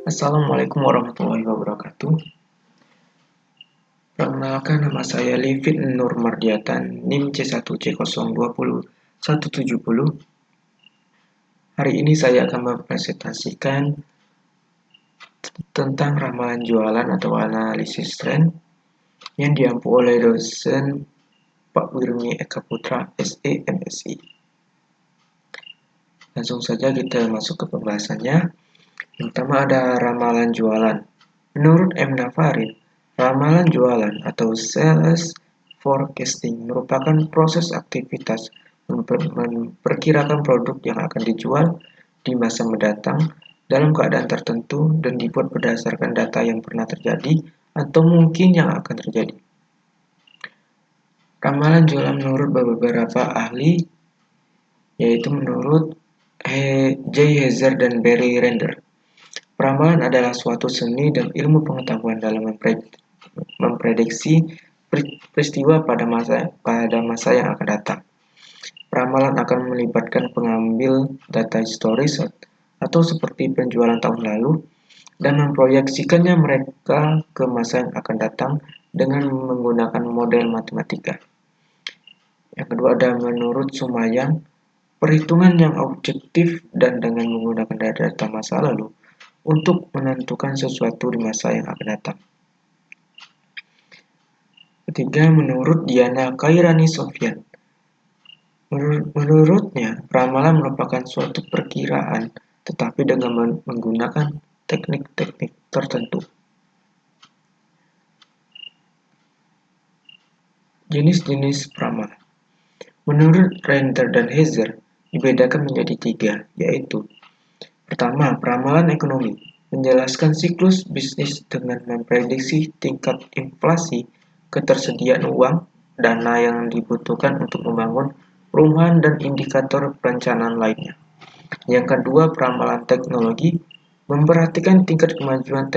Assalamualaikum warahmatullahi wabarakatuh. Perkenalkan, nama saya Livin Nur Mardiatan, NIM C1C020170. Hari ini saya akan mempresentasikan tentang ramalan jualan atau analisis tren yang diampu oleh dosen Pak Wirmi Eka Putra, SE, MSI. Langsung saja kita masuk ke pembahasannya. Yang pertama ada ramalan jualan. Menurut M. Nafarin, ramalan jualan atau sales forecasting merupakan proses aktivitas memperkirakan produk yang akan dijual di masa mendatang dalam keadaan tertentu dan dibuat berdasarkan data yang pernah terjadi atau mungkin yang akan terjadi. Ramalan jualan menurut beberapa ahli, yaitu menurut J. Hazer dan Barry Render. Ramalan adalah suatu seni dan ilmu pengetahuan dalam memprediksi peristiwa pada masa yang akan datang. Ramalan akan melibatkan pengambil data historis atau seperti penjualan tahun lalu dan memproyeksikannya mereka ke masa yang akan datang dengan menggunakan model matematika. Yang kedua ada menurut Sumayang, perhitungan yang objektif dan dengan menggunakan data masa lalu untuk menentukan sesuatu di masa yang akan datang. Ketiga, menurut Diana Kairani Sofyan, menurutnya ramalan merupakan suatu perkiraan tetapi dengan menggunakan teknik-teknik tertentu. Jenis-jenis ramalan. Menurut Render dan Hazer dibedakan menjadi 3, yaitu pertama, ramalan ekonomi menjelaskan siklus bisnis dengan memprediksi tingkat inflasi, ketersediaan uang, dana yang dibutuhkan untuk membangun perumahan dan indikator perencanaan lainnya. Yang kedua, ramalan teknologi memperhatikan tingkat kemajuan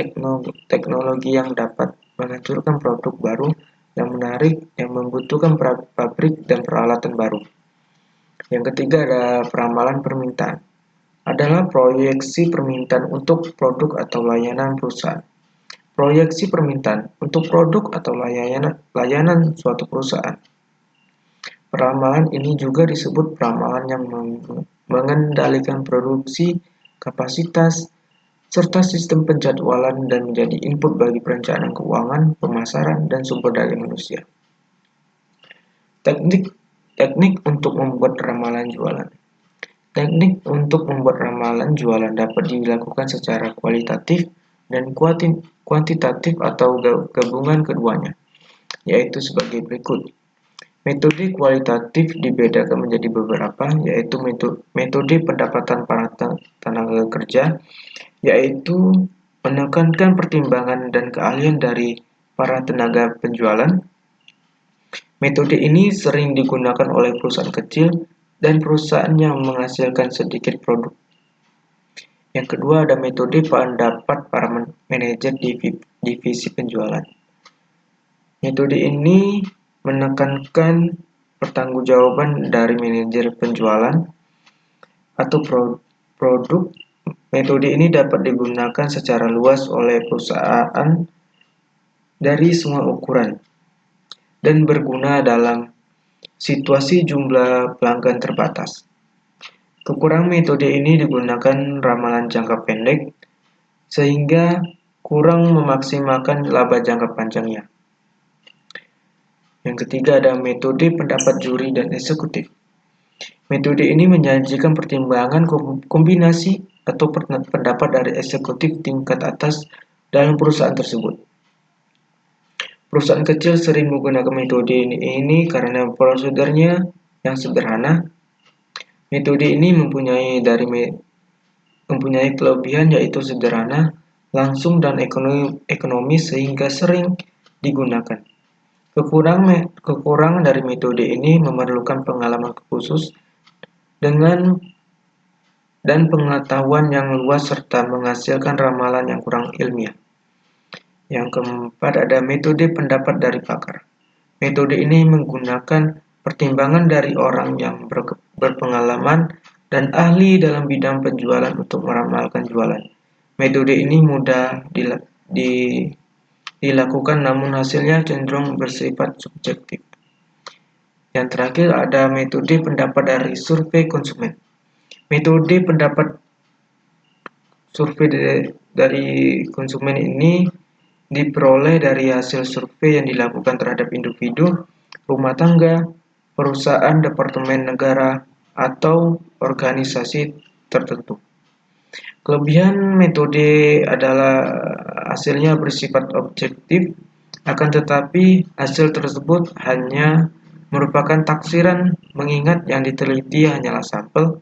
teknologi yang dapat menghancurkan produk baru yang menarik yang membutuhkan pabrik dan peralatan baru. Yang ketiga ada ramalan permintaan. Adalah proyeksi permintaan untuk produk atau layanan perusahaan. Proyeksi permintaan untuk produk atau layanan suatu perusahaan. Ramalan ini juga disebut ramalan yang mengendalikan produksi, kapasitas, serta sistem penjadwalan dan menjadi input bagi perencanaan keuangan, pemasaran, dan sumber daya manusia. Teknik untuk membuat ramalan jualan. Teknik untuk membuat ramalan jualan dapat dilakukan secara kualitatif dan kuantitatif atau gabungan keduanya, yaitu sebagai berikut. Metode kualitatif dibedakan menjadi beberapa, yaitu metode pendapatan para tenaga kerja, yaitu menekankan pertimbangan dan keahlian dari para tenaga penjualan. Metode ini sering digunakan oleh perusahaan kecil dan perusahaan yang menghasilkan sedikit produk. Yang kedua ada metode pendapat para manajer divisi penjualan. Metode ini menekankan pertanggungjawaban dari manajer penjualan atau produk. Metode ini dapat digunakan secara luas oleh perusahaan dari semua ukuran dan berguna dalam situasi jumlah pelanggan terbatas. Kekurangan metode ini digunakan ramalan jangka pendek sehingga kurang memaksimalkan laba jangka panjangnya. Yang ketiga ada metode pendapat juri dan eksekutif. Metode ini menyajikan pertimbangan kombinasi atau pendapat dari eksekutif tingkat atas dalam perusahaan tersebut. Perusahaan kecil sering menggunakan metode ini karena prosedurnya yang sederhana. Metode ini mempunyai kelebihan yaitu sederhana, langsung dan ekonomis sehingga sering digunakan. Kekurangan dari metode ini memerlukan pengalaman khusus dan pengetahuan yang luas serta menghasilkan ramalan yang kurang ilmiah. Yang keempat ada metode pendapat dari pakar. Metode ini menggunakan pertimbangan dari orang yang berpengalaman dan ahli dalam bidang penjualan untuk meramalkan jualan. Metode ini mudah dilakukan namun hasilnya cenderung bersifat subjektif. Yang terakhir ada metode pendapat dari survei konsumen. Metode pendapat survei dari konsumen ini diperoleh dari hasil survei yang dilakukan terhadap individu, rumah tangga, perusahaan, departemen negara, atau organisasi tertentu. Kelebihan metode adalah hasilnya bersifat objektif, akan tetapi hasil tersebut hanya merupakan taksiran mengingat yang diteliti hanyalah sampel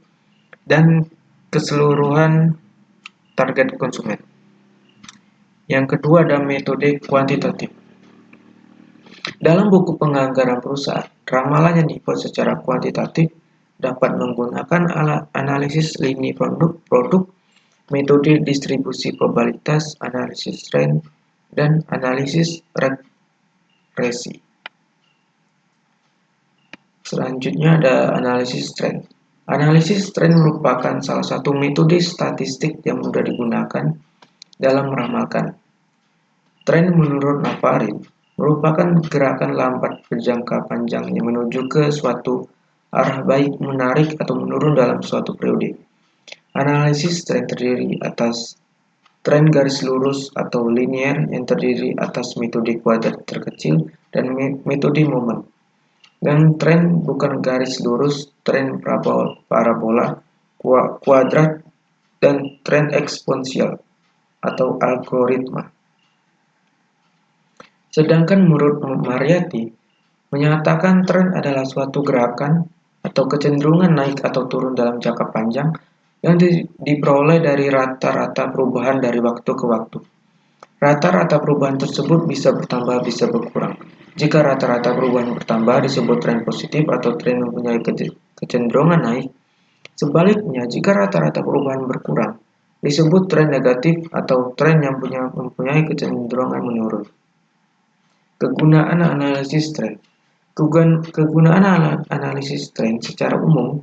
dan keseluruhan target konsumen. Yang kedua ada metode kuantitatif. Dalam buku penganggaran perusahaan, ramalan yang dibuat secara kuantitatif dapat menggunakan analisis lini produk, metode distribusi probabilitas, analisis tren, dan analisis regresi. Selanjutnya ada analisis tren. Analisis tren merupakan salah satu metode statistik yang mudah digunakan dalam meramalkan. Tren menurut Navarine merupakan gerakan lambat berjangka panjang yang menuju ke suatu arah baik menarik atau menurun dalam suatu periode. Analisis tren terdiri atas tren garis lurus atau linier yang terdiri atas metode kuadrat terkecil dan metode momen. Dan tren bukan garis lurus, tren parabola, kuadrat, dan tren eksponensial atau algoritma. Sedangkan menurut Mariotti, menyatakan tren adalah suatu gerakan atau kecenderungan naik atau turun dalam jangka panjang yang diperoleh dari rata-rata perubahan dari waktu ke waktu. Rata-rata perubahan tersebut bisa bertambah, bisa berkurang. Jika rata-rata perubahan bertambah disebut tren positif atau tren mempunyai kecenderungan naik. Sebaliknya, jika rata-rata perubahan berkurang, disebut tren negatif atau tren yang mempunyai kecenderungan menurun. Kegunaan analisis tren. Kegunaan analisis tren secara umum,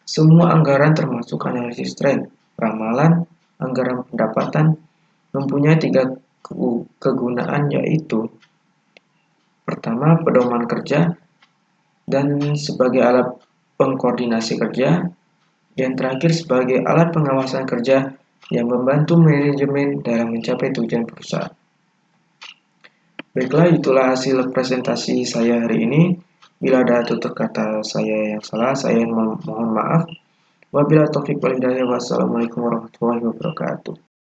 semua anggaran termasuk analisis tren, ramalan, anggaran pendapatan, mempunyai 3 kegunaan yaitu pertama, pedoman kerja dan sebagai alat pengkoordinasi kerja, yang terakhir sebagai alat pengawasan kerja yang membantu manajemen dalam mencapai tujuan perusahaan. Baiklah, itulah hasil presentasi saya hari ini. Bila ada tutur kata saya yang salah, saya mohon maaf. Wabillahi taufiq wal hidayah. Wassalamualaikum warahmatullahi wabarakatuh.